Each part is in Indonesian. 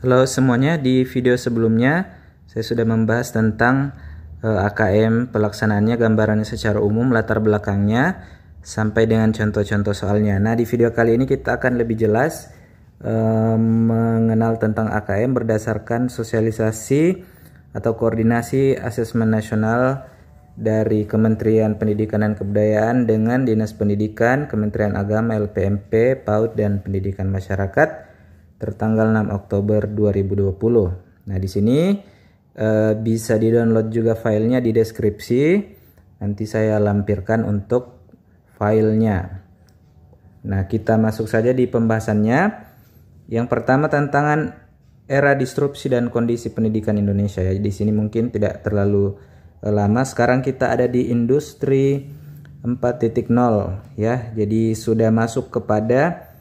Halo semuanya, di video sebelumnya saya sudah membahas tentang AKM, pelaksanaannya, gambarannya secara umum, latar belakangnya, sampai dengan contoh-contoh soalnya. Nah, di video kali ini kita akan lebih jelas mengenal tentang AKM berdasarkan sosialisasi atau koordinasi asesmen nasional dari Kementerian Pendidikan dan Kebudayaan dengan Dinas Pendidikan, Kementerian Agama, LPMP, PAUD, dan Pendidikan Masyarakat tertanggal 6 Oktober 2020. Nah, di sini bisa di-download juga filenya di deskripsi. Nanti saya lampirkan untuk filenya. Nah, kita masuk saja di pembahasannya. Yang pertama, tantangan era disrupsi dan kondisi pendidikan Indonesia. Ya, di sini mungkin tidak terlalu lama. Sekarang kita ada di industri 4.0 ya. Jadi sudah masuk kepada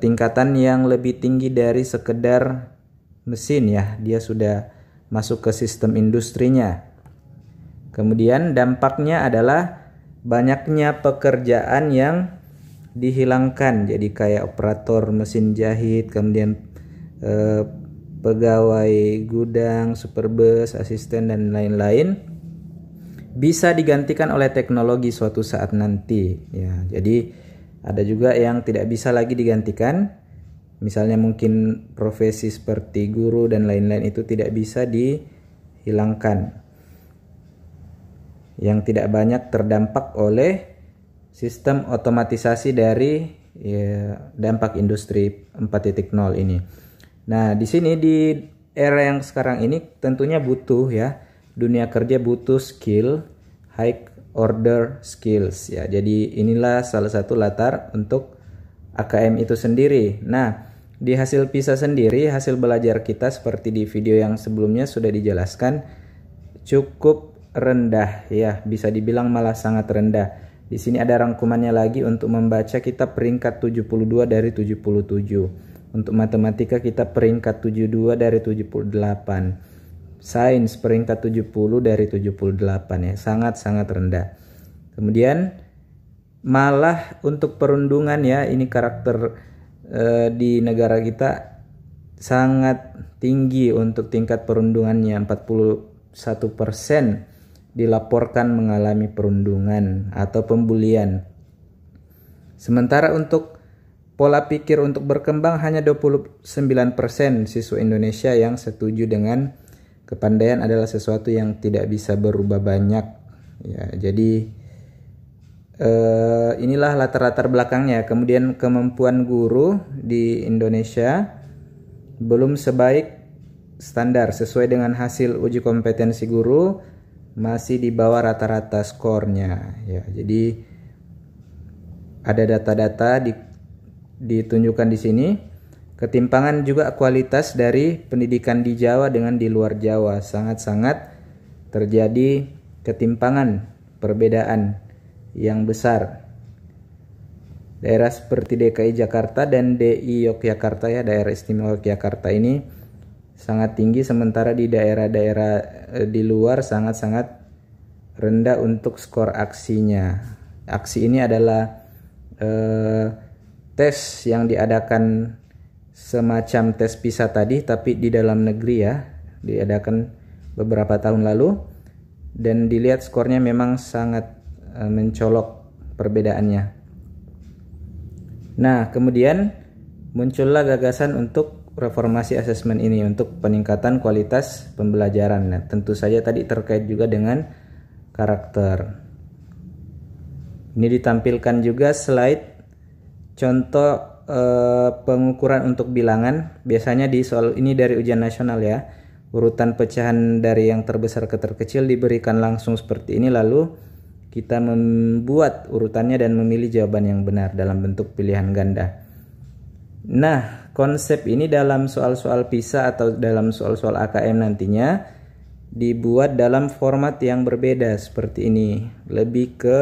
tingkatan yang lebih tinggi dari sekedar mesin ya. Dia sudah masuk ke sistem industrinya. Kemudian dampaknya adalah banyaknya pekerjaan yang dihilangkan. Jadi kayak operator mesin jahit, kemudian pegawai gudang, superbus, asisten, dan lain-lain bisa digantikan oleh teknologi suatu saat nanti ya. Jadi ada juga yang tidak bisa lagi digantikan. Misalnya mungkin profesi seperti guru dan lain-lain itu tidak bisa dihilangkan. Yang tidak banyak terdampak oleh sistem otomatisasi dari dampak industri 4.0 ini. Nah, di sini di era yang sekarang ini tentunya butuh ya, dunia kerja butuh skill, high order skills ya. Jadi inilah salah satu latar untuk AKM itu sendiri. Nah, di hasil PISA sendiri, hasil belajar kita seperti di video yang sebelumnya sudah dijelaskan cukup rendah ya, bisa dibilang malah sangat rendah. Di sini ada rangkumannya lagi. Untuk membaca kita peringkat 72 dari 77. Untuk matematika kita peringkat 72 dari 78. Sains peringkat 70 dari 78 ya, sangat-sangat rendah. Kemudian malah untuk perundungan ya, ini karakter di negara kita sangat tinggi untuk tingkat perundungannya. 41% dilaporkan mengalami perundungan atau pembulian. Sementara untuk pola pikir untuk berkembang hanya 29% siswa Indonesia yang setuju dengan kepandaian adalah sesuatu yang tidak bisa berubah banyak ya. Jadi inilah latar-latar belakangnya. Kemudian kemampuan guru di Indonesia belum sebaik standar. Sesuai dengan hasil uji kompetensi guru masih di bawah rata-rata skornya ya. Jadi ada data-data ditunjukkan di sini. Ketimpangan juga kualitas dari pendidikan di Jawa dengan di luar Jawa. Sangat-sangat terjadi ketimpangan, perbedaan yang besar. Daerah seperti DKI Jakarta dan DI Yogyakarta ya, daerah istimewa Yogyakarta ini sangat tinggi. Sementara di daerah-daerah di luar sangat-sangat rendah untuk skor aksinya. Aksi ini adalah tes yang diadakan semacam tes PISA tadi, tapi di dalam negeri ya, diadakan beberapa tahun lalu, dan dilihat skornya memang sangat mencolok perbedaannya. Nah, kemudian muncullah gagasan untuk reformasi asesmen ini untuk peningkatan kualitas pembelajaran. Nah, tentu saja tadi terkait juga dengan karakter. Ini ditampilkan juga slide contoh pengukuran untuk bilangan. Biasanya di soal ini dari ujian nasional ya, urutan pecahan dari yang terbesar ke terkecil diberikan langsung seperti ini, lalu kita membuat urutannya dan memilih jawaban yang benar dalam bentuk pilihan ganda. Nah, konsep ini dalam soal-soal PISA atau dalam soal-soal AKM nantinya dibuat dalam format yang berbeda seperti ini, lebih ke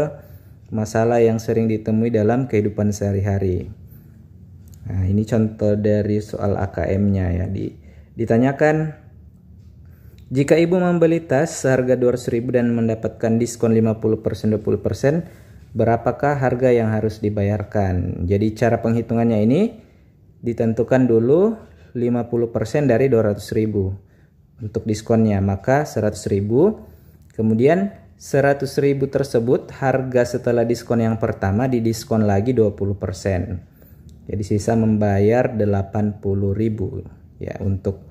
masalah yang sering ditemui dalam kehidupan sehari-hari. Nah, ini contoh dari soal AKM-nya ya. Ditanyakan, jika ibu membeli tas seharga 200.000 dan mendapatkan diskon 50%, 20%, berapakah harga yang harus dibayarkan? Jadi cara penghitungannya ini ditentukan dulu 50% dari 200.000 untuk diskonnya, maka 100.000. Kemudian 100.000 tersebut harga setelah diskon yang pertama didiskon lagi 20%. Jadi sisa membayar 80.000 ya untuk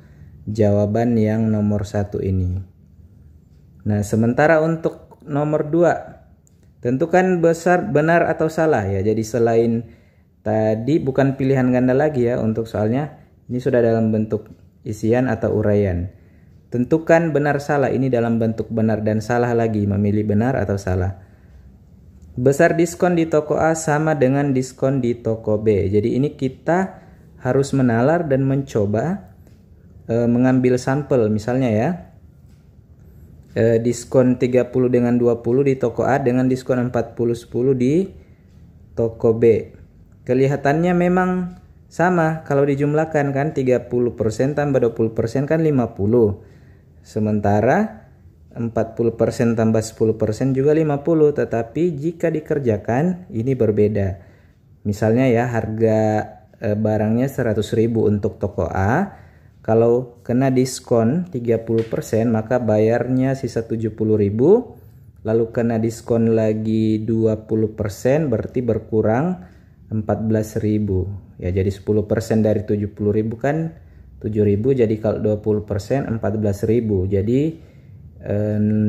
jawaban yang nomor 1 ini. Nah, sementara untuk nomor 2, tentukan besar benar atau salah ya. Jadi selain tadi bukan pilihan ganda lagi ya untuk soalnya, ini sudah dalam bentuk isian atau uraian. Tentukan benar salah, ini dalam bentuk benar dan salah lagi, memilih benar atau salah. Besar diskon di toko A sama dengan diskon di toko B. Jadi ini kita harus menalar dan mencoba mengambil sampel, misalnya ya. Diskon 30 dengan 20 di toko A dengan diskon 40-10 di toko B. Kelihatannya memang sama kalau dijumlahkan kan, 30% tambah 20% kan 50. Sementara 40% tambah 10% juga 50, tetapi jika dikerjakan ini berbeda. Misalnya ya, harga barangnya 100.000 untuk toko A. Kalau kena diskon 30% maka bayarnya sisa 70.000. Lalu kena diskon lagi 20% berarti berkurang 14.000. Ya, jadi 10% dari 70.000 kan 7.000, jadi kalau 20% 14.000. Jadi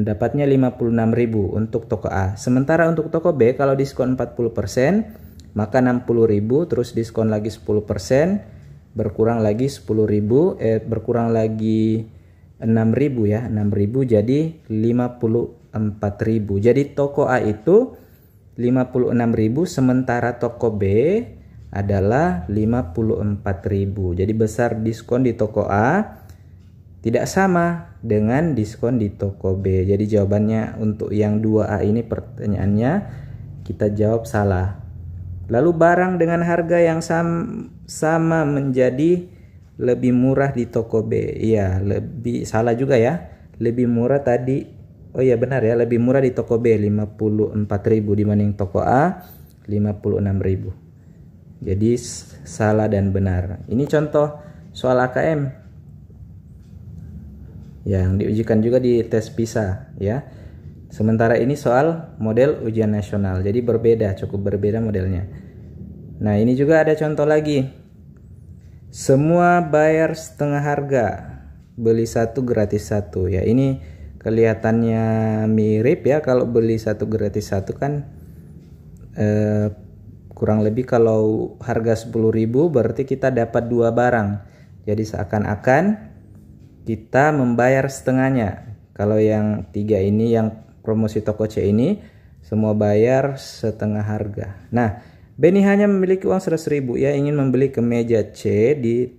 dapatnya 56.000 untuk toko A. Sementara untuk toko B kalau diskon 40% maka 60.000, terus diskon lagi 10% berkurang lagi 10.000, berkurang lagi 6.000 ya, 6.000 jadi 54.000. Jadi toko A itu 56.000, sementara toko B adalah 54.000. Jadi besar diskon di toko A tidak sama dengan diskon di toko B. Jadi jawabannya untuk yang 2A ini, pertanyaannya kita jawab salah. Lalu barang dengan harga yang sama menjadi lebih murah di toko B. Iya, lebih salah juga ya. Lebih murah tadi. Oh iya benar ya, lebih murah di toko B 54.000 dibanding toko A 56.000. Jadi salah dan benar. Ini contoh soal AKM yang diujikan juga di tes PISA ya. Sementara ini soal model ujian nasional. Jadi berbeda, cukup berbeda modelnya. Nah, ini juga ada contoh lagi. Semua bayar setengah harga, beli satu gratis satu ya. Ini kelihatannya mirip ya, kalau beli satu gratis satu kan kurang lebih kalau harga 10.000 berarti kita dapat 2 barang. Jadi seakan-akan kita membayar setengahnya. Kalau yang 3 ini, yang promosi toko C ini, semua bayar setengah harga. Nah, Benny hanya memiliki uang 100.000 ya, ingin membeli kemeja di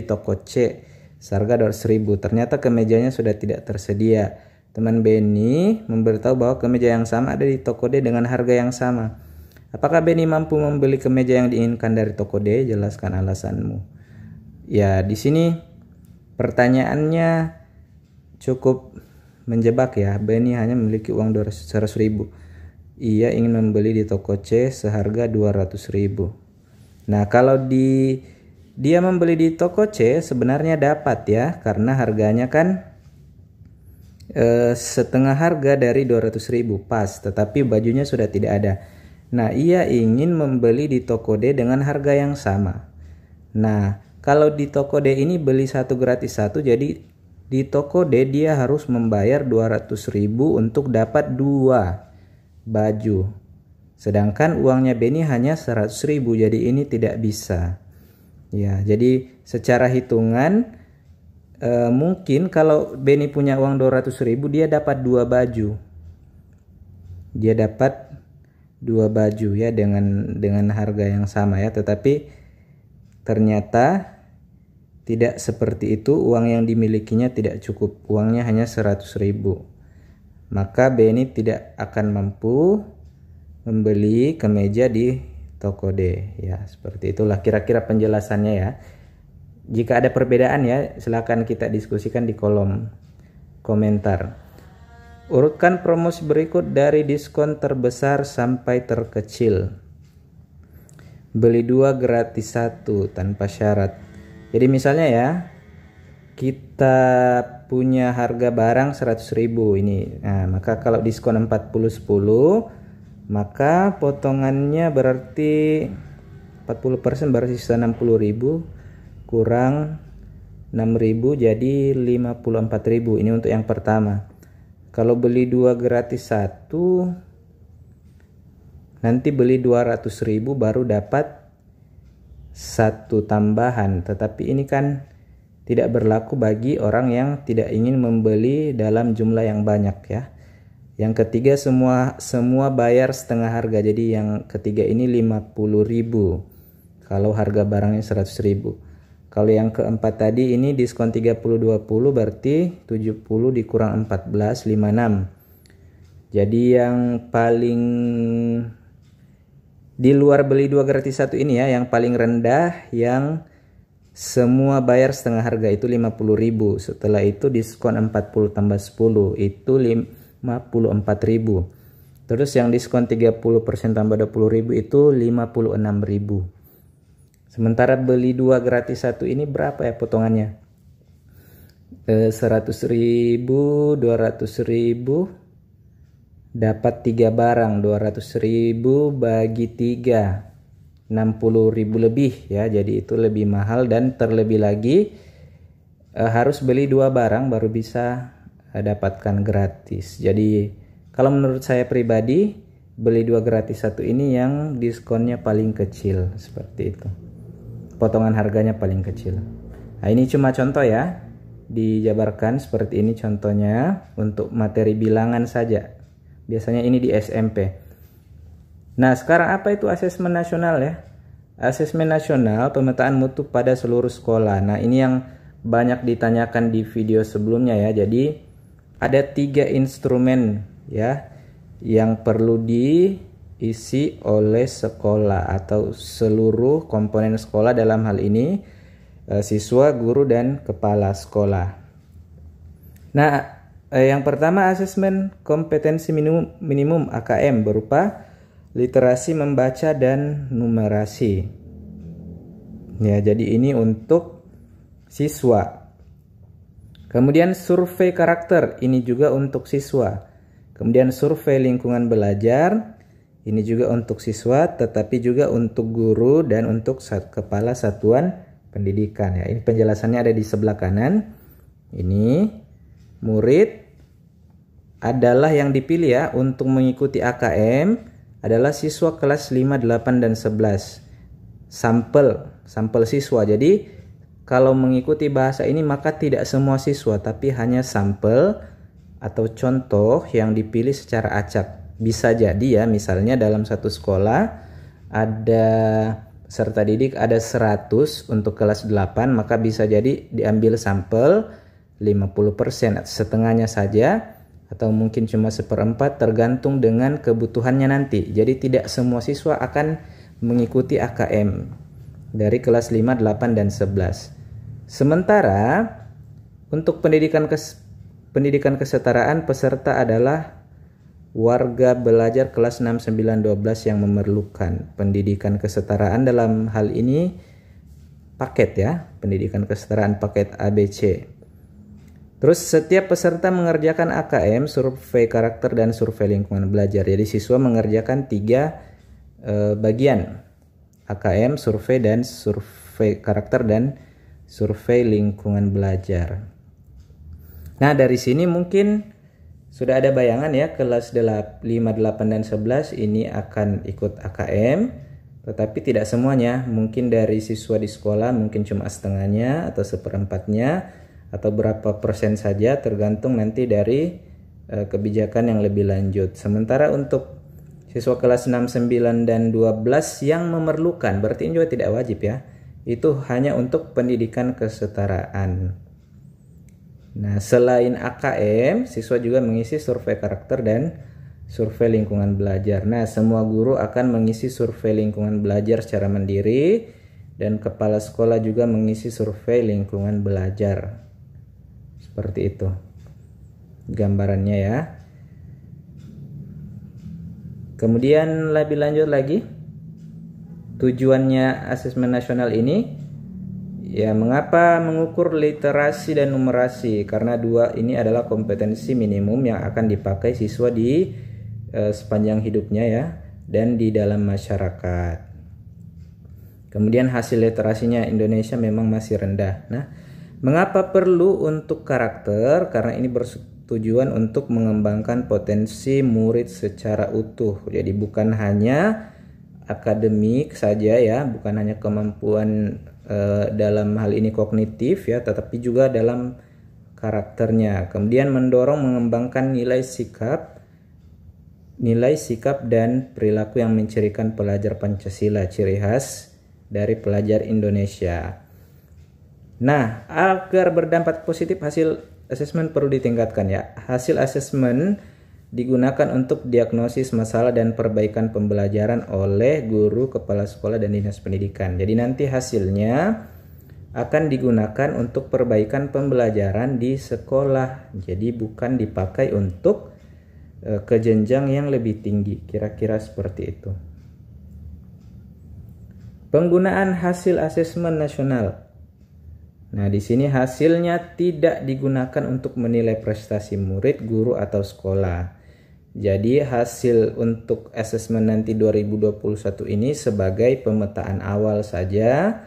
toko C seharga 200.000. Ternyata kemejanya sudah tidak tersedia. Teman Benny memberitahu bahwa kemeja yang sama ada di toko D dengan harga yang sama. Apakah Benny mampu membeli kemeja yang diinginkan dari toko D? Jelaskan alasanmu. Ya, di sini pertanyaannya cukup menjebak ya. Benny hanya memiliki uang 100.000. Ia ingin membeli di toko C seharga 200.000. Nah, kalau dia membeli di toko C sebenarnya dapat ya, karena harganya kan setengah harga dari 200.000 pas, tetapi bajunya sudah tidak ada. Nah, ia ingin membeli di toko D dengan harga yang sama. Nah, kalau di toko D ini beli satu gratis satu, jadi di toko D dia harus membayar 200.000 untuk dapat 2 baju. Sedangkan uangnya Benny hanya 100.000, jadi ini tidak bisa. Ya, jadi secara hitungan mungkin kalau Benny punya uang 200.000 dia dapat 2 baju. Dia dapat 2 baju ya dengan harga yang sama ya, tetapi ternyata tidak seperti itu. Uang yang dimilikinya tidak cukup, uangnya hanya 100.000. Maka Benny tidak akan mampu membeli kemeja di toko D ya. Seperti itulah kira-kira penjelasannya ya. Jika ada perbedaan ya, silakan kita diskusikan di kolom komentar. Urutkan promosi berikut dari diskon terbesar sampai terkecil. Beli 2 gratis 1 tanpa syarat. Jadi misalnya ya, kita punya harga barang 100.000 ini. Nah, maka kalau diskon 40-10, maka potongannya berarti 40% berarti sisa 60.000 kurang 6.000 jadi 54.000. Ini untuk yang pertama. Kalau beli 2 gratis 1, nanti beli 200.000 baru dapat 1 tambahan. Tetapi ini kan tidak berlaku bagi orang yang tidak ingin membeli dalam jumlah yang banyak ya. Yang ketiga semua bayar setengah harga. Jadi yang ketiga ini 50.000 kalau harga barangnya 100.000. Kalau yang keempat tadi ini diskon 30-20 berarti 70 dikurang 14 56. Jadi yang paling di luar beli 2 gratis 1 ini ya, yang paling rendah yang semua bayar setengah harga itu 50.000. Setelah itu diskon 40 tambah 10 itu 54.000. Terus yang diskon 30% tambah 20.000 itu 56.000. Sementara beli 2 gratis 1 ini berapa ya potongannya? 100.000, 200.000 dapat 3 barang. 200.000 bagi 3 60.000 lebih ya. Jadi itu lebih mahal, dan terlebih lagi harus beli 2 barang baru bisa dapatkan gratis. Jadi kalau menurut saya pribadi, beli 2 gratis 1 ini yang diskonnya paling kecil, seperti itu. Potongan harganya paling kecil. Nah, ini cuma contoh ya, dijabarkan seperti ini contohnya untuk materi bilangan saja. Biasanya ini di SMP. Nah, sekarang apa itu asesmen nasional ya? Asesmen nasional pemetaan mutu pada seluruh sekolah. Nah, ini yang banyak ditanyakan di video sebelumnya ya. Jadi ada 3 instrumen ya yang perlu diisi oleh sekolah atau seluruh komponen sekolah, dalam hal ini siswa, guru, dan kepala sekolah. Nah, yang pertama asesmen kompetensi minimum AKM berupa literasi membaca dan numerasi. Ya, jadi ini untuk siswa. Kemudian survei karakter, ini juga untuk siswa. Kemudian survei lingkungan belajar, ini juga untuk siswa, tetapi juga untuk guru dan untuk kepala satuan pendidikan ya. Ini penjelasannya ada di sebelah kanan. Ini murid adalah yang dipilih ya untuk mengikuti AKM adalah siswa kelas 5, 8, dan 11. Sampel siswa. Jadi kalau mengikuti bahasa ini maka tidak semua siswa, tapi hanya sampel atau contoh yang dipilih secara acak. Bisa jadi ya, misalnya dalam satu sekolah ada peserta didik ada 100 untuk kelas 8, maka bisa jadi diambil sampel 50%, setengahnya saja, atau mungkin cuma 1/4, tergantung dengan kebutuhannya nanti. Jadi tidak semua siswa akan mengikuti AKM dari kelas 5, 8, dan 11. Sementara untuk pendidikan kesetaraan, peserta adalah warga belajar kelas 6, 9, 12 yang memerlukan pendidikan kesetaraan. Dalam hal ini paket ya, pendidikan kesetaraan paket ABC. Terus setiap peserta mengerjakan AKM, survei karakter, dan survei lingkungan belajar. Jadi siswa mengerjakan 3 bagian, AKM, survei karakter, dan survei lingkungan belajar. Nah, dari sini mungkin sudah ada bayangan ya, kelas 5, 8, dan 11 ini akan ikut AKM, tetapi tidak semuanya. Mungkin dari siswa di sekolah mungkin cuma setengahnya atau 1/4-nya, atau berapa persen saja, tergantung nanti dari kebijakan yang lebih lanjut. Sementara untuk siswa kelas 6, 9, dan 12 yang memerlukan, berarti ini juga tidak wajib ya, itu hanya untuk pendidikan kesetaraan. Nah, selain AKM, siswa juga mengisi survei karakter dan survei lingkungan belajar. Nah, semua guru akan mengisi survei lingkungan belajar secara mandiri, dan kepala sekolah juga mengisi survei lingkungan belajar. Seperti itu gambarannya ya. Kemudian lebih lanjut lagi, tujuannya asesmen nasional ini Ya, mengapa mengukur literasi dan numerasi? Karena dua ini adalah kompetensi minimum yang akan dipakai siswa di sepanjang hidupnya ya, dan di dalam masyarakat. Kemudian hasil literasinya Indonesia memang masih rendah. Nah, mengapa perlu untuk karakter? Karena ini bertujuan untuk mengembangkan potensi murid secara utuh. Jadi bukan hanya akademik saja ya, bukan hanya kemampuan dalam hal ini kognitif ya, tetapi juga dalam karakternya. Kemudian mendorong mengembangkan nilai sikap dan perilaku yang mencirikan pelajar Pancasila, ciri khas dari pelajar Indonesia. Nah, agar berdampak positif hasil asesmen perlu ditingkatkan ya. Hasil asesmen digunakan untuk diagnosis masalah dan perbaikan pembelajaran oleh guru, kepala sekolah, dan dinas pendidikan. Jadi nanti hasilnya akan digunakan untuk perbaikan pembelajaran di sekolah. Jadi bukan dipakai untuk ke jenjang yang lebih tinggi. Kira-kira seperti itu. Penggunaan hasil asesmen nasional. Nah, di sini hasilnya tidak digunakan untuk menilai prestasi murid, guru, atau sekolah. Jadi hasil untuk asesmen nanti 2021 ini sebagai pemetaan awal saja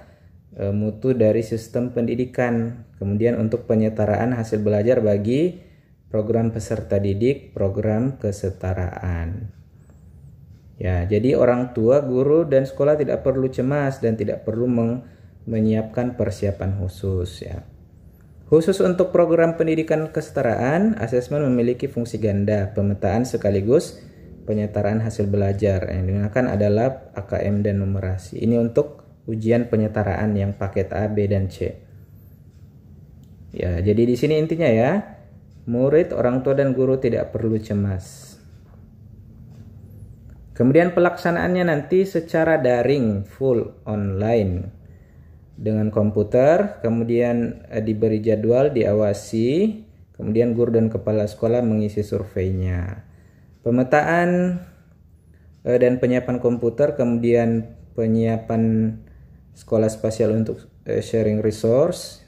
mutu dari sistem pendidikan. Kemudian untuk penyetaraan hasil belajar bagi program peserta didik, program kesetaraan. Ya, jadi orang tua, guru, dan sekolah tidak perlu cemas dan tidak perlu menyiapkan persiapan khusus ya. Khusus untuk program pendidikan kesetaraan, asesmen memiliki fungsi ganda, pemetaan sekaligus penyetaraan hasil belajar. Yang digunakan adalah AKM dan numerasi. Ini untuk ujian penyetaraan yang paket A, B, dan C. Ya, jadi di sini intinya ya, murid, orang tua, dan guru tidak perlu cemas. Kemudian pelaksanaannya nanti secara daring, full online. Dengan komputer, kemudian diberi jadwal, diawasi, kemudian guru dan kepala sekolah mengisi surveinya. Pemetaan dan penyiapan komputer, kemudian penyiapan sekolah spasial untuk sharing resource,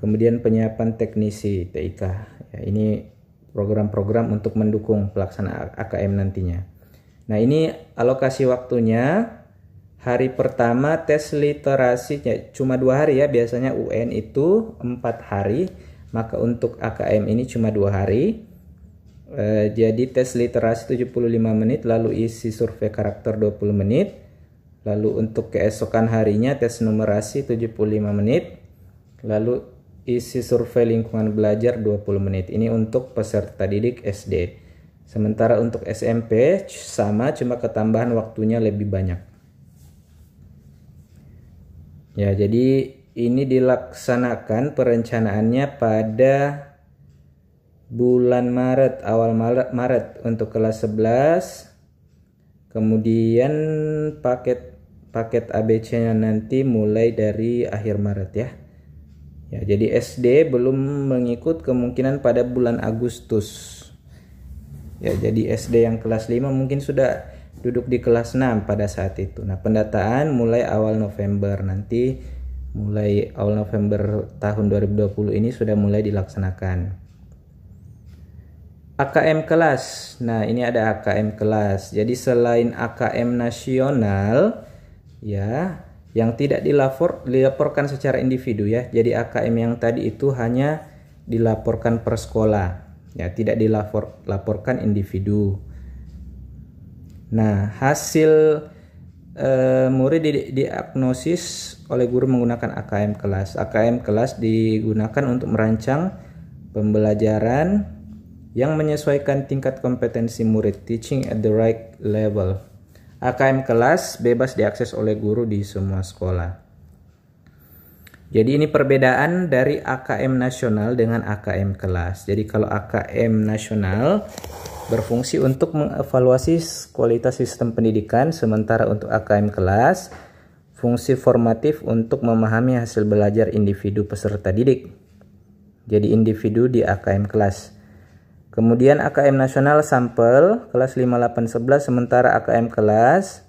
kemudian penyiapan teknisi TIK. Ya, ini program-program untuk mendukung pelaksanaan AKM nantinya. Nah, ini alokasi waktunya. Hari pertama tes literasi cuma 2 hari ya, biasanya UN itu 4 hari, maka untuk AKM ini cuma 2 hari. Jadi tes literasi 75 menit, lalu isi survei karakter 20 menit, lalu untuk keesokan harinya tes numerasi 75 menit, lalu isi survei lingkungan belajar 20 menit. Ini untuk peserta didik SD. Sementara untuk SMP sama, cuma ketambahan waktunya lebih banyak. Ya, jadi ini dilaksanakan perencanaannya pada bulan Maret, awal Maret untuk kelas 11. Kemudian paket ABC-nya nanti mulai dari akhir Maret ya. Ya, jadi SD belum mengikut kemungkinan pada bulan Agustus. Ya, jadi SD yang kelas 5 mungkin sudah duduk di kelas 6 pada saat itu. Nah, pendataan mulai awal November nanti, mulai awal November tahun 2020 ini sudah mulai dilaksanakan. AKM kelas. Nah, ini ada AKM kelas. Jadi selain AKM nasional ya, yang tidak dilaporkan secara individu ya. Jadi AKM yang tadi itu hanya dilaporkan per sekolah. Ya, tidak dilaporkan individu. Nah, hasil murid diagnosis oleh guru menggunakan AKM kelas. AKM kelas digunakan untuk merancang pembelajaran yang menyesuaikan tingkat kompetensi murid, teaching at the right level. AKM kelas bebas diakses oleh guru di semua sekolah. Jadi ini perbedaan dari AKM nasional dengan AKM kelas. Jadi kalau AKM nasional berfungsi untuk mengevaluasi kualitas sistem pendidikan, sementara untuk AKM kelas fungsi formatif untuk memahami hasil belajar individu peserta didik. Jadi individu di AKM kelas. Kemudian AKM nasional sampel kelas 5, 8, 11, sementara AKM kelas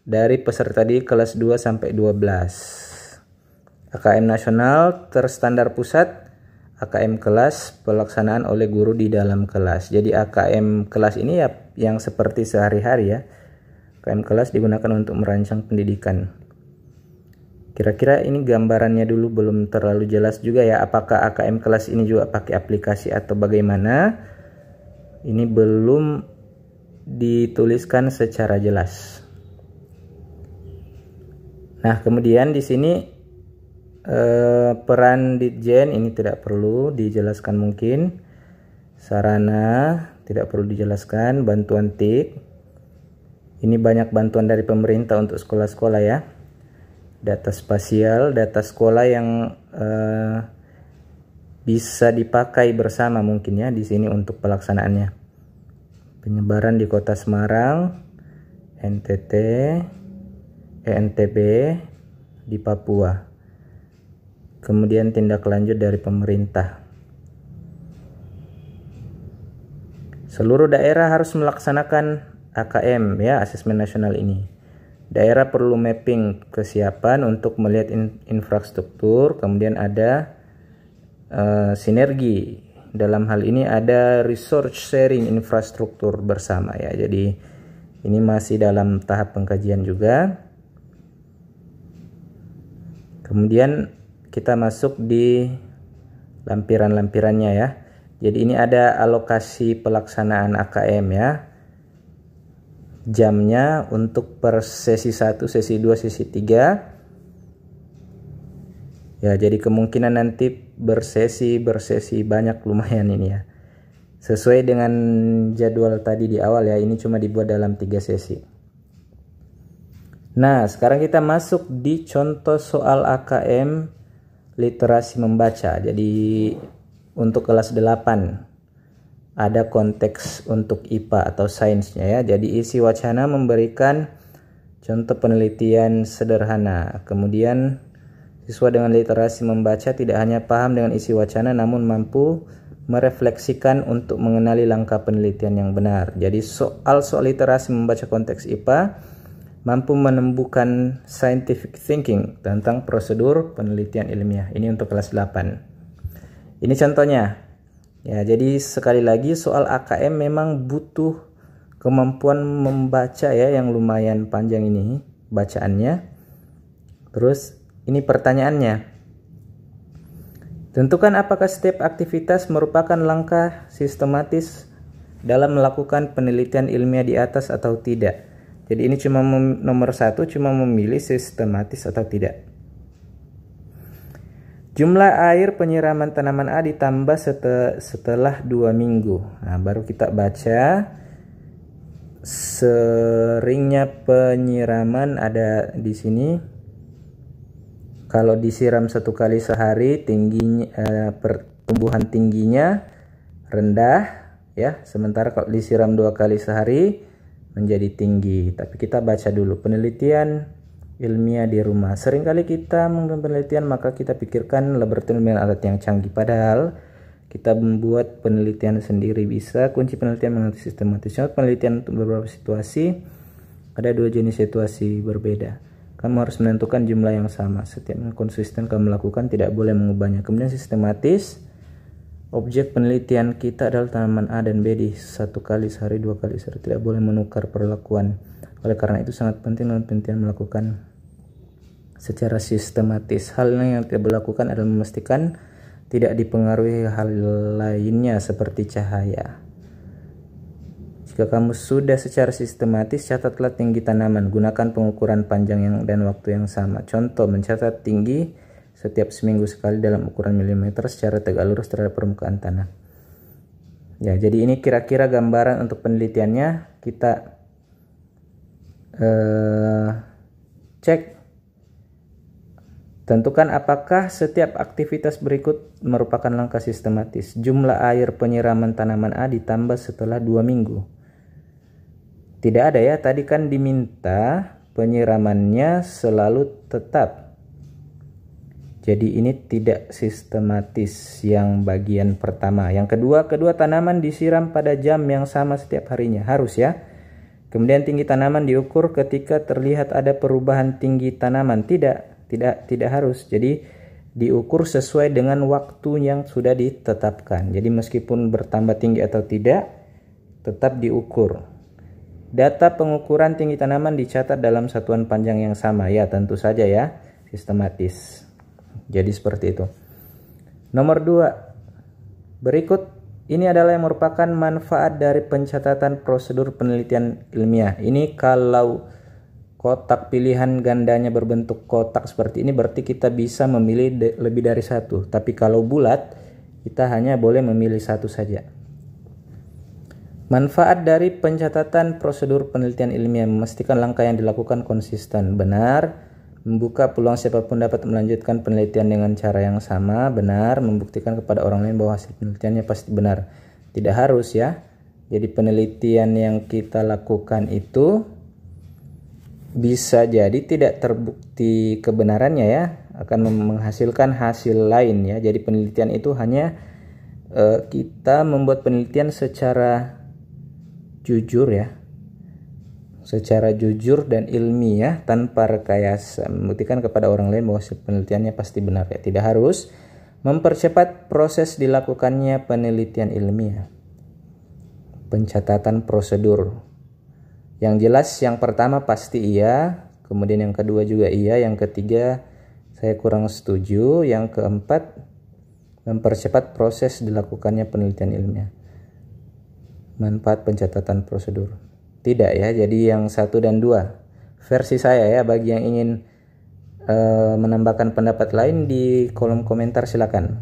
dari peserta didik kelas 2 sampai 12. AKM nasional terstandar pusat, AKM kelas pelaksanaan oleh guru di dalam kelas. Jadi AKM kelas ini ya yang seperti sehari-hari ya. AKM kelas digunakan untuk merancang pendidikan. Kira-kira ini gambarannya dulu belum terlalu jelas juga ya. Apakah AKM kelas ini juga pakai aplikasi atau bagaimana? Ini belum dituliskan secara jelas. Nah, kemudian di sini peran Ditjen ini tidak perlu dijelaskan mungkin. Sarana tidak perlu dijelaskan. Bantuan TIK. Ini banyak bantuan dari pemerintah untuk sekolah-sekolah ya. Data spasial, data sekolah yang bisa dipakai bersama mungkin ya di sini untuk pelaksanaannya. Penyebaran di Kota Semarang, NTT, NTB, di Papua. Kemudian tindak lanjut dari pemerintah. Seluruh daerah harus melaksanakan AKM ya, asesmen nasional ini. Daerah perlu mapping kesiapan untuk melihat infrastruktur, kemudian ada sinergi. Dalam hal ini ada resource sharing infrastruktur bersama ya. Jadi ini masih dalam tahap pengkajian juga. Kemudian kita masuk di lampiran-lampirannya ya. Jadi ini ada alokasi pelaksanaan AKM ya. Jamnya untuk per sesi 1, sesi 2, sesi 3. Ya, jadi kemungkinan nanti bersesi banyak lumayan ini ya. Sesuai dengan jadwal tadi di awal ya, ini cuma dibuat dalam 3 sesi. Nah, sekarang kita masuk di contoh soal AKM literasi membaca. Jadi untuk kelas 8 ada konteks untuk IPA atau sainsnya ya. Jadi isi wacana memberikan contoh penelitian sederhana. Kemudian siswa dengan literasi membaca tidak hanya paham dengan isi wacana namun mampu merefleksikan untuk mengenali langkah penelitian yang benar. Jadi soal literasi membaca konteks IPA mampu menemukan scientific thinking tentang prosedur penelitian ilmiah. Ini untuk kelas 8. Ini contohnya. Ya, jadi sekali lagi soal AKM memang butuh kemampuan membaca ya yang lumayan panjang ini bacaannya. Terus ini pertanyaannya. Tentukan apakah setiap aktivitas merupakan langkah sistematis dalam melakukan penelitian ilmiah di atas atau tidak. Jadi ini cuma nomor 1, cuma memilih sistematis atau tidak. Jumlah air penyiraman tanaman A ditambah setelah 2 minggu. Nah, baru kita baca seringnya penyiraman ada di sini. Kalau disiram 1 kali sehari, tingginya pertumbuhan tingginya rendah ya. Sementara kalau disiram 2 kali sehari menjadi tinggi. Tapi kita baca dulu penelitian ilmiah di rumah. Seringkali kita melakukan penelitian maka kita pikirkan laboratorium dengan alat yang canggih. Padahal kita membuat penelitian sendiri bisa. Kunci penelitian mengerti sistematisnya. Penelitian untuk beberapa situasi ada 2 jenis situasi berbeda. Kamu harus menentukan jumlah yang sama. Setiap yang konsisten kamu lakukan tidak boleh mengubahnya. Kemudian sistematis. Objek penelitian kita adalah tanaman A dan B di 1 kali sehari, 2 kali sehari. Tidak boleh menukar perlakuan. Oleh karena itu sangat penting dalam penelitian melakukan secara sistematis. Hal yang tidak dilakukan adalah memastikan tidak dipengaruhi hal lainnya seperti cahaya. Jika kamu sudah secara sistematis, catatlah tinggi tanaman. Gunakan pengukuran panjang dan waktu yang sama. Contoh, mencatat tinggi setiap seminggu sekali dalam ukuran milimeter secara tegak lurus terhadap permukaan tanah. Ya, jadi ini kira-kira gambaran untuk penelitiannya. Kita cek. Tentukan apakah setiap aktivitas berikut merupakan langkah sistematis. Jumlah air penyiraman tanaman A ditambah setelah 2 minggu. Tidak ada ya, tadi kan diminta penyiramannya selalu tetap. Jadi ini tidak sistematis yang bagian pertama. Yang kedua tanaman disiram pada jam yang sama setiap harinya. Harus ya. Kemudian tinggi tanaman diukur ketika terlihat ada perubahan tinggi tanaman. Tidak harus. Jadi diukur sesuai dengan waktu yang sudah ditetapkan. Jadi meskipun bertambah tinggi atau tidak, tetap diukur. Data pengukuran tinggi tanaman dicatat dalam satuan panjang yang sama. Ya, tentu saja ya, sistematis. Jadi seperti itu. Nomor 2. Berikut ini adalah yang merupakan manfaat dari pencatatan prosedur penelitian ilmiah. Ini kalau kotak pilihan gandanya berbentuk kotak seperti ini, berarti kita bisa memilih lebih dari satu. Tapi kalau bulat, kita hanya boleh memilih satu saja. Manfaat dari pencatatan prosedur penelitian ilmiah: memastikan langkah yang dilakukan konsisten, benar. Membuka peluang siapapun dapat melanjutkan penelitian dengan cara yang sama, benar. Membuktikan kepada orang lain bahwa hasil penelitiannya pasti benar. Tidak harus ya. Jadi penelitian yang kita lakukan itu bisa jadi tidak terbukti kebenarannya ya, akan menghasilkan hasil lain ya. Jadi penelitian itu hanya kita membuat penelitian secara jujur ya, secara jujur dan ilmiah tanpa rekayasa, membuktikan kepada orang lain bahwa penelitiannya pasti benar ya. Tidak harus. Mempercepat proses dilakukannya penelitian ilmiah. Pencatatan prosedur. Yang jelas yang pertama pasti iya, kemudian yang kedua juga iya, yang ketiga saya kurang setuju, yang keempat mempercepat proses dilakukannya penelitian ilmiah. Manfaat pencatatan prosedur. Tidak ya, jadi yang 1 dan 2 versi saya ya. Bagi yang ingin menambahkan pendapat lain di kolom komentar silakan.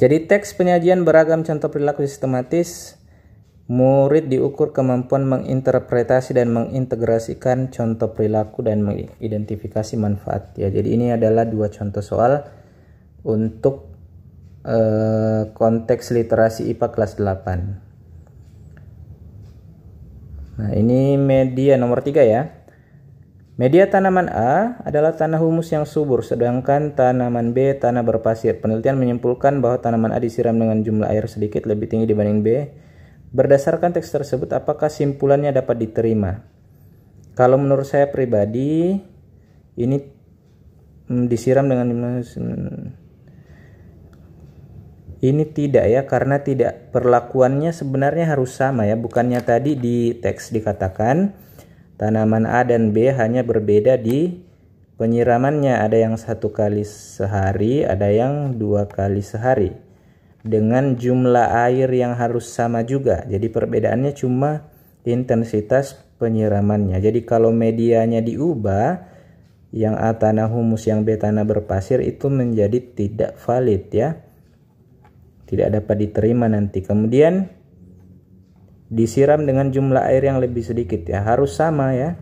Jadi teks penyajian beragam contoh perilaku sistematis. Murid diukur kemampuan menginterpretasi dan mengintegrasikan contoh perilaku dan mengidentifikasi manfaat ya. Jadi ini adalah 2 contoh soal untuk konteks literasi IPA kelas 8. Nah, ini media nomor 3 ya. Media tanaman A adalah tanah humus yang subur, sedangkan tanaman B tanah berpasir. Penelitian menyimpulkan bahwa tanaman A disiram dengan jumlah air sedikit lebih tinggi dibanding B. Berdasarkan teks tersebut, apakah simpulannya dapat diterima? Kalau menurut saya pribadi, ini disiram dengan ini tidak ya, karena tidak, perlakuannya sebenarnya harus sama ya. Bukannya tadi di teks dikatakan tanaman A dan B hanya berbeda di penyiramannya. Ada yang 1 kali sehari, ada yang 2 kali sehari. Dengan jumlah air yang harus sama juga. Jadi perbedaannya cuma intensitas penyiramannya. Jadi kalau medianya diubah, yang A tanah humus, yang B tanah berpasir, itu menjadi tidak valid ya. Tidak dapat diterima nanti. Kemudian disiram dengan jumlah air yang lebih sedikit ya, harus sama ya,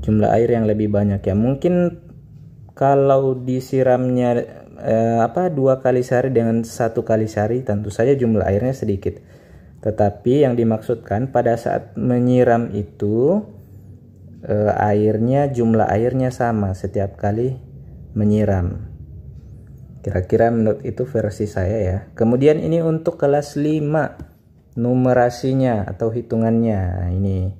jumlah air yang lebih banyak ya. Mungkin kalau disiramnya 2 kali sehari dengan 1 kali sehari, tentu saja jumlah airnya sedikit. Tetapi yang dimaksudkan pada saat menyiram itu jumlah airnya sama setiap kali menyiram. Kira-kira menurut itu versi saya ya. Kemudian ini untuk kelas 5, numerasinya atau hitungannya ini.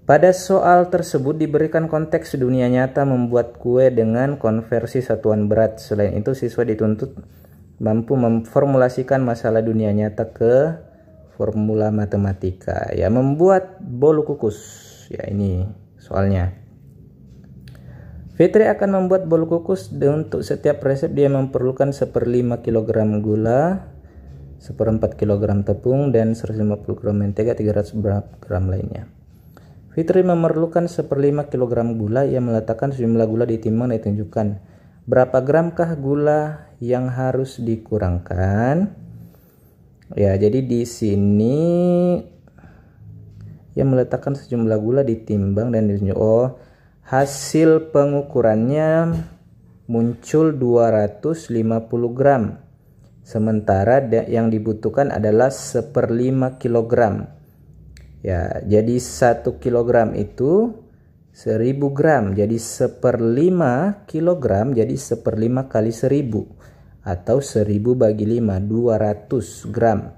Pada soal tersebut diberikan konteks dunia nyata membuat kue dengan konversi satuan berat. Selain itu siswa dituntut mampu memformulasikan masalah dunia nyata ke formula matematika. Ya, membuat bolu kukus. Ya, ini soalnya. Fitri akan membuat bolu kukus. Untuk setiap resep dia memerlukan 1/5 kg gula, 1/4 kg tepung, dan 150 gram mentega, 300 gram lainnya. Fitri memerlukan 1/5 kg gula. Ia meletakkan sejumlah gula di timbang dan ditunjukkan berapa gramkah gula yang harus dikurangkan. Ya, jadi di sini ia meletakkan sejumlah gula di timbang dan ditunjukkan. Hasil pengukurannya muncul 250 gram. Sementara yang dibutuhkan adalah 1/5 kg. Ya, jadi 1 kg itu 1000 gram. Jadi 1/5 kg jadi 1/5 kali 1000 atau 1000 bagi 5, 200 gram.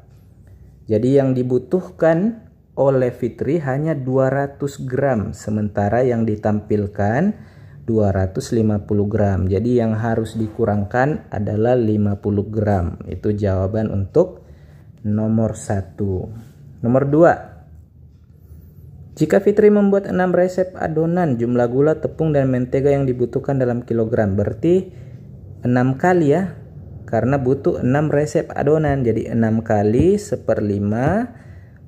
Jadi yang dibutuhkan oleh Fitri hanya 200 gram, sementara yang ditampilkan 250 gram. Jadi yang harus dikurangkan adalah 50 gram. Itu jawaban untuk nomor 1. Nomor 2. Jika Fitri membuat 6 resep adonan, jumlah gula, tepung, dan mentega yang dibutuhkan dalam kilogram. Berarti 6 kali ya. Karena butuh 6 resep adonan. Jadi 6 kali 1/5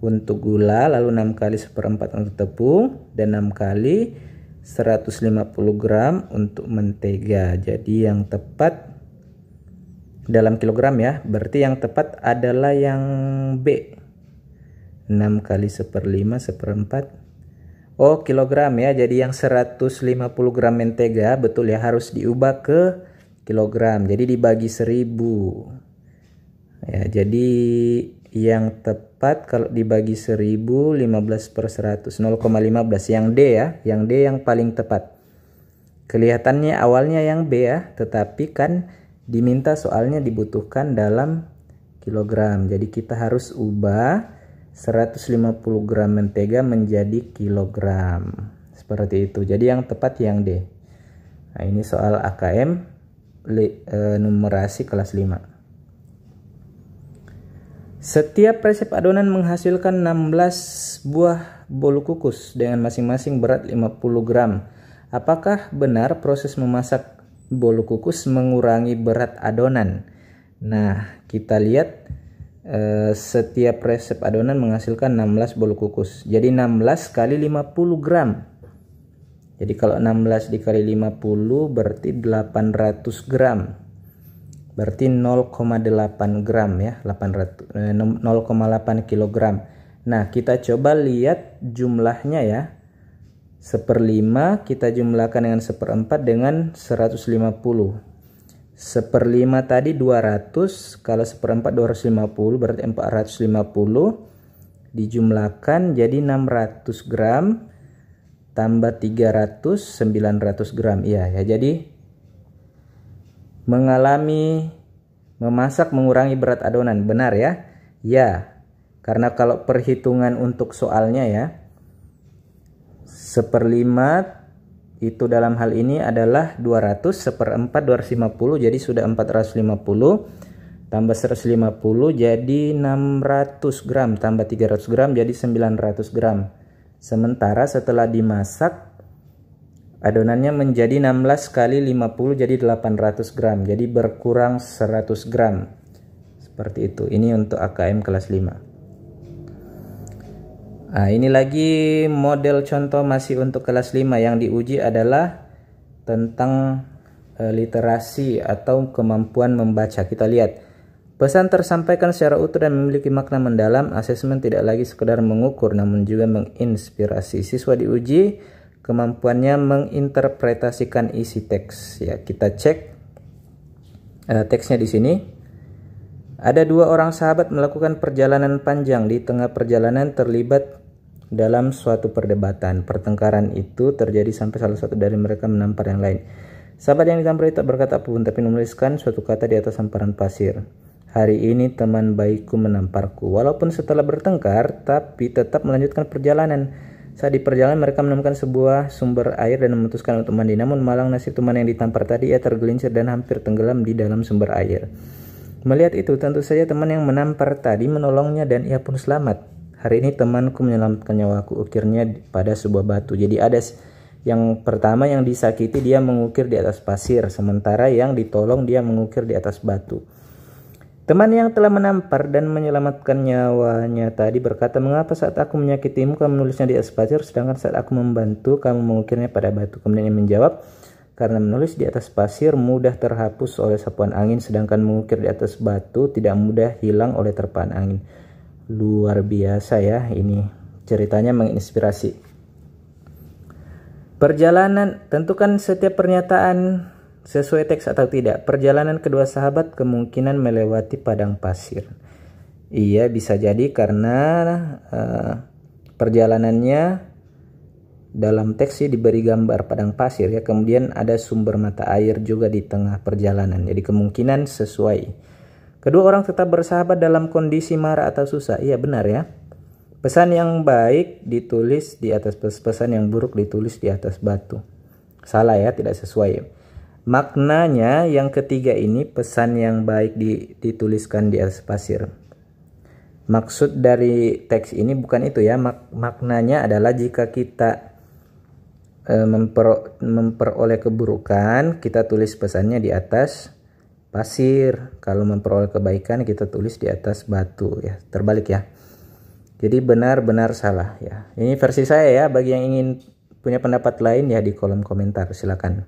untuk gula, lalu 6 kali 1/4 untuk tepung, dan 6 kali 150 gram untuk mentega. Jadi yang tepat dalam kilogram ya, berarti yang tepat adalah yang B. 6 kali 1/5 1/4. Oh, kilogram ya. Jadi yang 150 gram mentega, betul ya, harus diubah ke kilogram. Jadi dibagi 1000. Ya, jadi yang tepat kalau dibagi 1000, 15/100, 0,15. Yang D ya, yang D yang paling tepat. Kelihatannya awalnya yang B ya, tetapi kan diminta soalnya dibutuhkan dalam kilogram. Jadi kita harus ubah 150 gram mentega menjadi kilogram. Seperti itu. Jadi yang tepat yang D. Nah, ini soal AKM numerasi kelas 5. Setiap resep adonan menghasilkan 16 buah bolu kukus dengan masing-masing berat 50 gram. Apakah benar proses memasak bolu kukus mengurangi berat adonan? Nah, kita lihat setiap resep adonan menghasilkan 16 bolu kukus. Jadi 16 kali 50 gram. Jadi kalau 16 dikali 50 berarti 800 gram. Berarti 0,8 gram ya, 0,8 kilogram. Nah, kita coba lihat jumlahnya ya. 1/5 kita jumlahkan dengan 1/4 dengan 150. 1/5 tadi 200, kalau 1/4 250 berarti 450 dijumlahkan jadi 600 gram. Tambah 300, 900 gram. Iya ya, jadi memasak mengurangi berat adonan. Benar ya? Ya, karena kalau perhitungan untuk soalnya ya, 1/5 itu dalam hal ini adalah 200, 1/4 250, jadi sudah 450. Tambah 150 jadi 600 gram. Tambah 300 gram jadi 900 gram. Sementara setelah dimasak adonannya menjadi 16 kali 50 jadi 800 gram. Jadi berkurang 100 gram. Seperti itu. Ini untuk AKM kelas 5. Nah, ini lagi model contoh masih untuk kelas 5. Yang diuji adalah tentang literasi atau kemampuan membaca. Kita lihat. Pesan tersampaikan secara utuh dan memiliki makna mendalam. Asesmen tidak lagi sekedar mengukur namun juga menginspirasi. Siswa diuji kemampuannya menginterpretasikan isi teks. Ya, kita cek teksnya di sini. Ada 2 orang sahabat melakukan perjalanan panjang. Di tengah perjalanan terlibat dalam suatu perdebatan. Pertengkaran itu terjadi sampai salah satu dari mereka menampar yang lain. Sahabat yang ditampar itu tak berkata apapun tapi menuliskan suatu kata di atas hamparan pasir. Hari ini teman baikku menamparku. Walaupun setelah bertengkar, tapi tetap melanjutkan perjalanan. Saat di perjalanan mereka menemukan sebuah sumber air dan memutuskan untuk mandi. Namun malang nasib teman yang ditampar tadi, ia tergelincir dan hampir tenggelam di dalam sumber air. Melihat itu, tentu saja teman yang menampar tadi menolongnya dan ia pun selamat. Hari ini temanku menyelamatkan nyawaku, ukirnya pada sebuah batu. Jadi ada yang pertama yang disakiti dia mengukir di atas pasir, sementara yang ditolong dia mengukir di atas batu. Teman yang telah menampar dan menyelamatkan nyawanya tadi berkata, mengapa saat aku menyakitimu kamu menulisnya di atas pasir, sedangkan saat aku membantu kamu mengukirnya pada batu? Kemudian ia menjawab, karena menulis di atas pasir mudah terhapus oleh sapuan angin, sedangkan mengukir di atas batu tidak mudah hilang oleh terpaan angin. Luar biasa ya, ini ceritanya menginspirasi. Perjalanan, tentukan setiap pernyataan sesuai teks atau tidak. Perjalanan kedua sahabat kemungkinan melewati padang pasir. Iya, bisa jadi karena perjalanannya dalam teks sih diberi gambar padang pasir ya. Kemudian ada sumber mata air juga di tengah perjalanan. Jadi kemungkinan sesuai. Kedua orang tetap bersahabat dalam kondisi marah atau susah. Iya, benar ya. Pesan yang baik ditulis di atas pesan yang buruk ditulis di atas batu. Salah ya, tidak sesuai. Maknanya yang ketiga ini, pesan yang baik dituliskan di atas pasir. Maksud dari teks ini bukan itu ya. Maknanya adalah jika kita memperoleh keburukan, kita tulis pesannya di atas pasir. Kalau memperoleh kebaikan, kita tulis di atas batu ya. Terbalik ya. Jadi benar-benar salah ya. Ini versi saya ya. Bagi yang ingin punya pendapat lain ya di kolom komentar, silakan.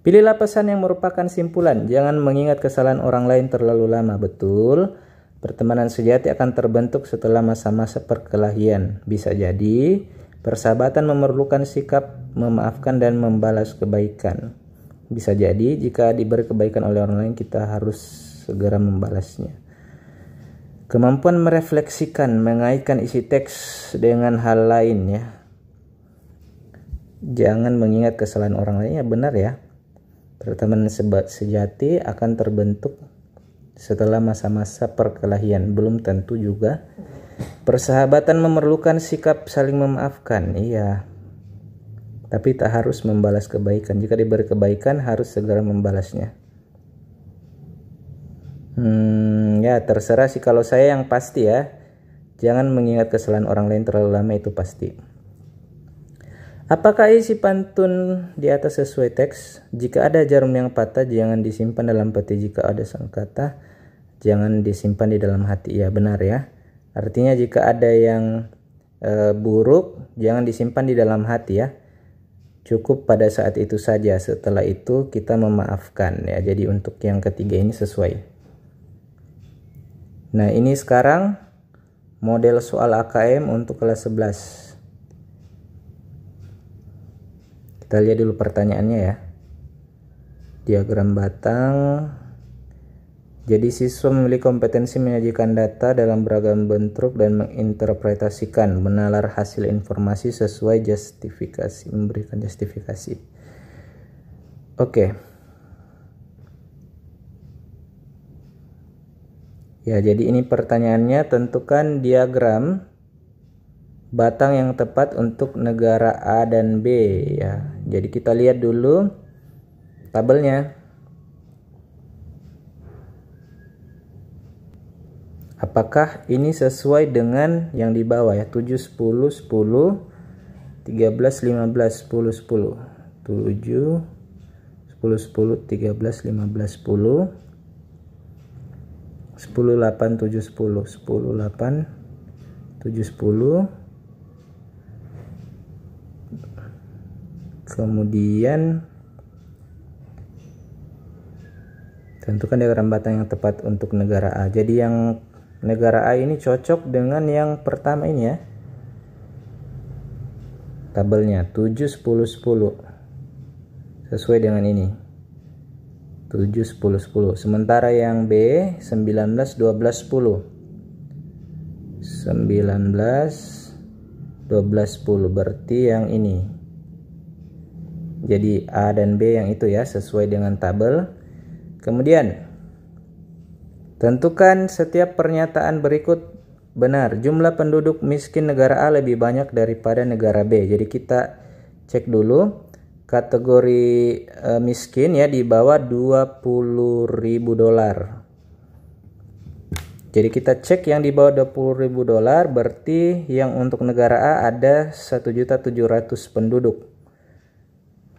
Pilihlah pesan yang merupakan simpulan. Jangan mengingat kesalahan orang lain terlalu lama. Betul. Pertemanan sejati akan terbentuk setelah masa-masa perkelahian. Bisa jadi persahabatan memerlukan sikap memaafkan dan membalas kebaikan. Bisa jadi jika diberi kebaikan oleh orang lain, kita harus segera membalasnya. Kemampuan merefleksikan, mengaitkan isi teks dengan hal lain ya. Jangan mengingat kesalahan orang lain, ya benar ya. Pertemanan sejati akan terbentuk setelah masa-masa perkelahian. Belum tentu juga. Persahabatan memerlukan sikap saling memaafkan. Iya. Tapi tak harus membalas kebaikan. Jika diberi kebaikan, harus segera membalasnya. Ya terserah sih, kalau saya yang pasti ya. Jangan mengingat kesalahan orang lain terlalu lama, itu pasti. Apakah isi pantun di atas sesuai teks? Jika ada jarum yang patah, jangan disimpan dalam peti. Jika ada sengketa, jangan disimpan di dalam hati. Ya benar ya. Artinya jika ada yang buruk, jangan disimpan di dalam hati ya. Cukup pada saat itu saja. Setelah itu kita memaafkan ya. Jadi untuk yang ketiga ini sesuai. Nah ini sekarang model soal AKM untuk kelas 11. Kita lihat dulu pertanyaannya ya. Diagram batang. Jadi siswa memiliki kompetensi menyajikan data dalam beragam bentuk dan menginterpretasikan, menalar hasil informasi sesuai justifikasi, memberikan justifikasi. Oke. Ya, jadi ini pertanyaannya, tentukan diagram batang yang tepat untuk negara A dan B ya. Jadi kita lihat dulu tabelnya. Apakah ini sesuai dengan yang di bawah ya? 7 10 10 13 15 10 10. 7 10 10 13 15 10 10 8 7 10 10 8 7 10. Kemudian tentukan diagram batang yang tepat untuk negara A. Jadi yang negara A ini cocok dengan yang pertama ini ya. Tabelnya 7 10 10. Sesuai dengan ini. 7 10 10. Sementara yang B 19 12 10. 19 12 10 berarti yang ini. Jadi A dan B yang itu ya, sesuai dengan tabel. Kemudian tentukan setiap pernyataan berikut benar. Jumlah penduduk miskin negara A lebih banyak daripada negara B. Jadi kita cek dulu kategori miskin ya, di bawah 20.000 dolar. Jadi kita cek yang di bawah 20.000 dolar, berarti yang untuk negara A ada 1.700.000 penduduk.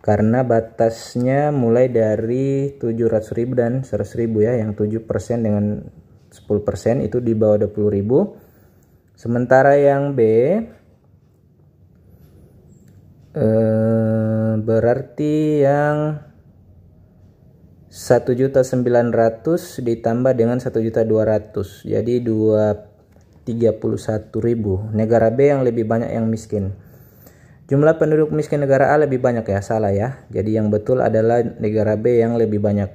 Karena batasnya mulai dari 700.000 dan 100.000 ya, yang 7% dengan 10% itu di bawah 20.000. Sementara yang B berarti yang 1.900.000 ditambah dengan 1.200.000, jadi 231.000. Negara B yang lebih banyak yang miskin. Jumlah penduduk miskin negara A lebih banyak ya, salah ya. Jadi yang betul adalah negara B yang lebih banyak.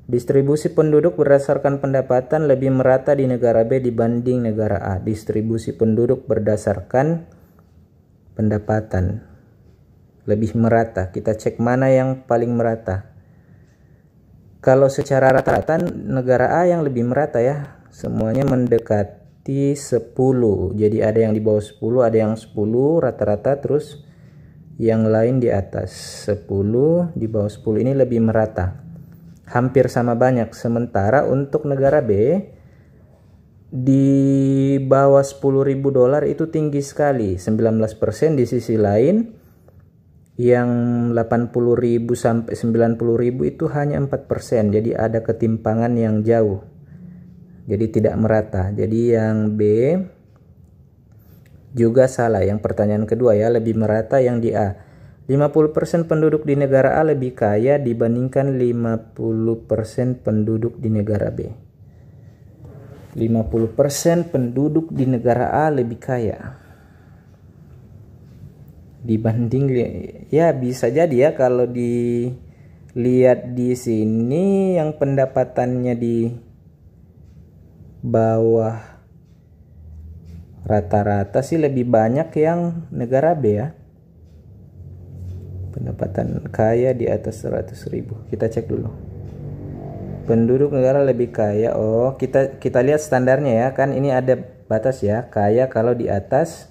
Distribusi penduduk berdasarkan pendapatan lebih merata di negara B dibanding negara A. Distribusi penduduk berdasarkan pendapatan lebih merata. Kita cek mana yang paling merata. Kalau secara rata-rata negara A yang lebih merata ya. Semuanya mendekati 10. Jadi ada yang di bawah 10, ada yang 10 rata-rata, terus yang lain di atas 10, di bawah 10 ini lebih merata. Hampir sama banyak. Sementara untuk negara B di bawah 10.000 dolar itu tinggi sekali, 19%. Di sisi lain yang 80.000 sampai 90.000 itu hanya 4%. Jadi ada ketimpangan yang jauh. Jadi tidak merata. Jadi yang B juga salah. Yang pertanyaan kedua ya, lebih merata yang di A. 50% penduduk di negara A lebih kaya dibandingkan 50% penduduk di negara B. 50% penduduk di negara A lebih kaya dibanding, ya bisa jadi ya kalau dilihat di sini yang pendapatannya di bawah rata-rata sih lebih banyak yang negara B ya. Pendapatan kaya di atas 100.000. Kita cek dulu. Penduduk negara lebih kaya. Oh, kita lihat standarnya ya. Kan ini ada batas ya. Kaya kalau di atas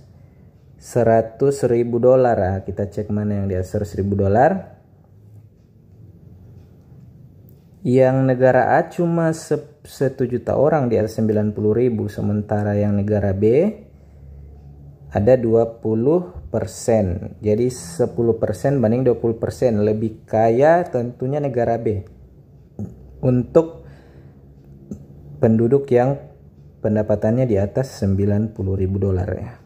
100.000 dolar. Nah, kita cek mana yang di atas 100.000 dolar. Yang negara A cuma 1 juta orang di atas 90.000. Sementara yang negara B ada 20%. Jadi 10% banding 20%. Lebih kaya tentunya negara B untuk penduduk yang pendapatannya di atas 90.000 dolar ya.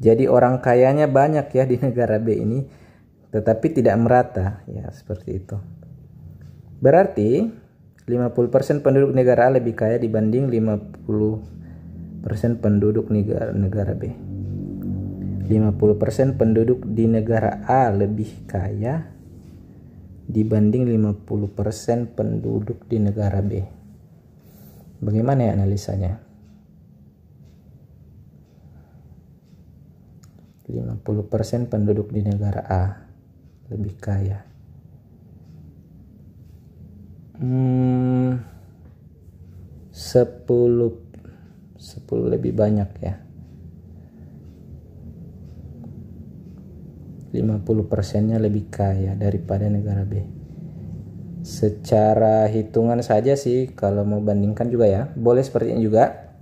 Jadi orang kayanya banyak ya di negara B ini, tetapi tidak merata ya, seperti itu. Berarti 50% penduduk negara A lebih kaya dibanding 50% penduduk negara B. 50% penduduk di negara A lebih kaya dibanding 50% penduduk di negara B. Bagaimana ya analisanya? 50% penduduk di negara A lebih kaya. 10 lebih banyak ya. 50%-nya lebih kaya daripada negara B. Secara hitungan saja sih kalau mau bandingkan juga ya, boleh seperti ini juga.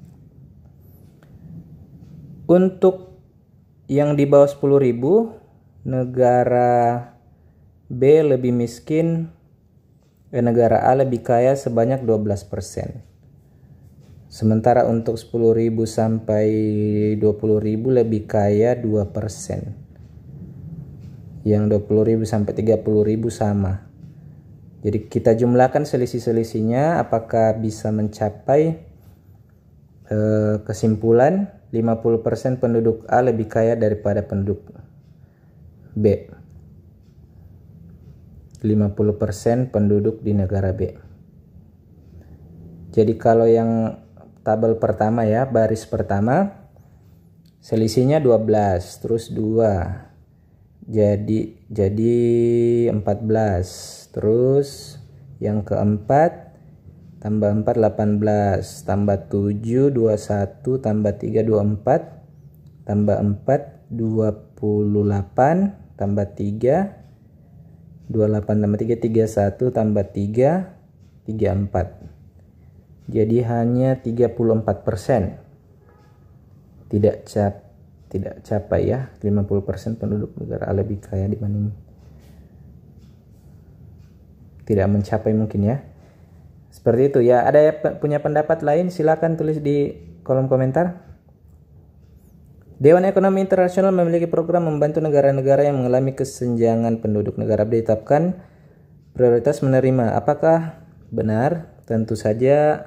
Untuk yang di bawah 10.000, negara B lebih miskin, negara A lebih kaya sebanyak 12%. Sementara untuk 10.000 sampai 20.000 lebih kaya 2%. Yang 20.000 sampai 30.000 sama. Jadi kita jumlahkan selisih-selisihnya, apakah bisa mencapai kesimpulan 50% penduduk A lebih kaya daripada penduduk B. 50% penduduk di negara B. Jadi kalau yang tabel pertama ya, baris pertama, selisihnya 12, terus 2. Jadi 14. Terus yang keempat tambah 4 18, tambah 7 21, tambah 3 24, tambah 4 28, tambah 3 28, tambah 3 31, tambah 3 34. Jadi hanya 34%. Tidak capai ya, 50% penduduk negara A lebih kaya dibanding, tidak mencapai mungkin ya. Seperti itu ya. Ada punya pendapat lain, silakan tulis di kolom komentar. Dewan Ekonomi Internasional memiliki program membantu negara-negara yang mengalami kesenjangan penduduk. Negara B ditetapkan prioritas menerima. Apakah benar? Tentu saja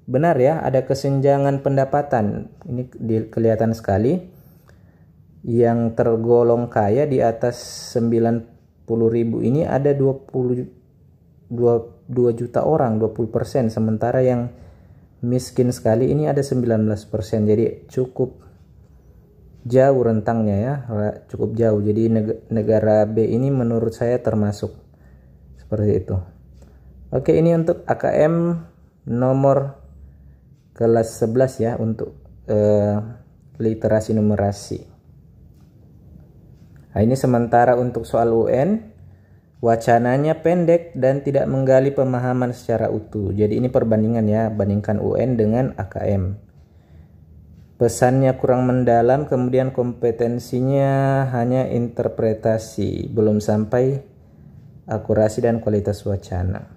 benar ya, ada kesenjangan pendapatan. Ini kelihatan sekali. Yang tergolong kaya di atas 90.000 ini ada 22 juta orang, 20%. Sementara yang miskin sekali ini ada 19%. Jadi cukup jauh rentangnya ya, cukup jauh. Jadi negara B ini menurut saya termasuk seperti itu. Oke, ini untuk AKM nomor kelas 11 ya, untuk literasi numerasi. Nah, ini sementara untuk soal UN, wacananya pendek dan tidak menggali pemahaman secara utuh. Jadi ini perbandingan ya, bandingkan UN dengan AKM. Pesannya kurang mendalam, kemudian kompetensinya hanya interpretasi, belum sampai akurasi dan kualitas wacana.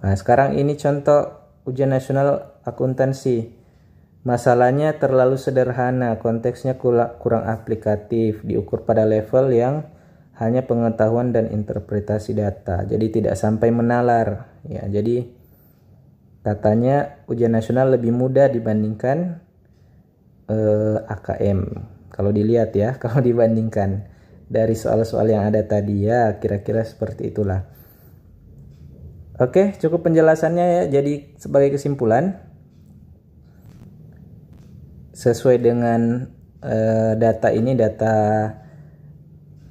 Nah, sekarang ini contoh ujian nasional akuntansi. Masalahnya terlalu sederhana, konteksnya kurang aplikatif, diukur pada level yang hanya pengetahuan dan interpretasi data. Jadi tidak sampai menalar. Ya, jadi katanya ujian nasional lebih mudah dibandingkan AKM. Kalau dilihat ya, kalau dibandingkan dari soal-soal yang ada tadi ya, kira-kira seperti itulah. Oke, cukup penjelasannya ya. Jadi sebagai kesimpulan, sesuai dengan data ini, data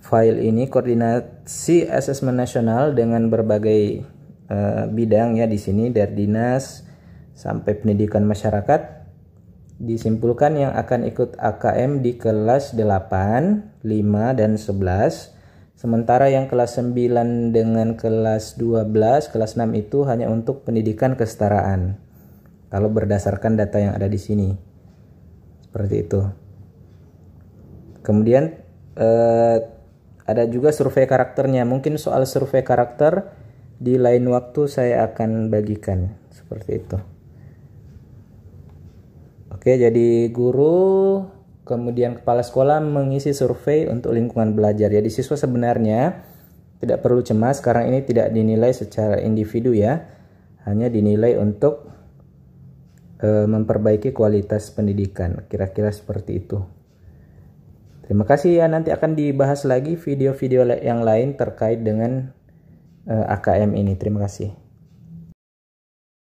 file ini, koordinasi asesmen nasional dengan berbagai bidang ya di sini, dari dinas sampai pendidikan masyarakat, disimpulkan yang akan ikut AKM di kelas 8, 5, dan 11. Sementara yang kelas 9 dengan kelas 12, kelas 6 itu hanya untuk pendidikan kesetaraan. Kalau berdasarkan data yang ada di sini. Seperti itu. Kemudian ada juga survei karakternya. Mungkin soal survei karakter di lain waktu saya akan bagikan. Seperti itu. Oke, jadi guru kemudian kepala sekolah mengisi survei untuk lingkungan belajar. Jadi siswa sebenarnya tidak perlu cemas, sekarang ini tidak dinilai secara individu ya, hanya dinilai untuk memperbaiki kualitas pendidikan. Kira-kira seperti itu. Terima kasih ya, nanti akan dibahas lagi video-video yang lain terkait dengan AKM ini. Terima kasih.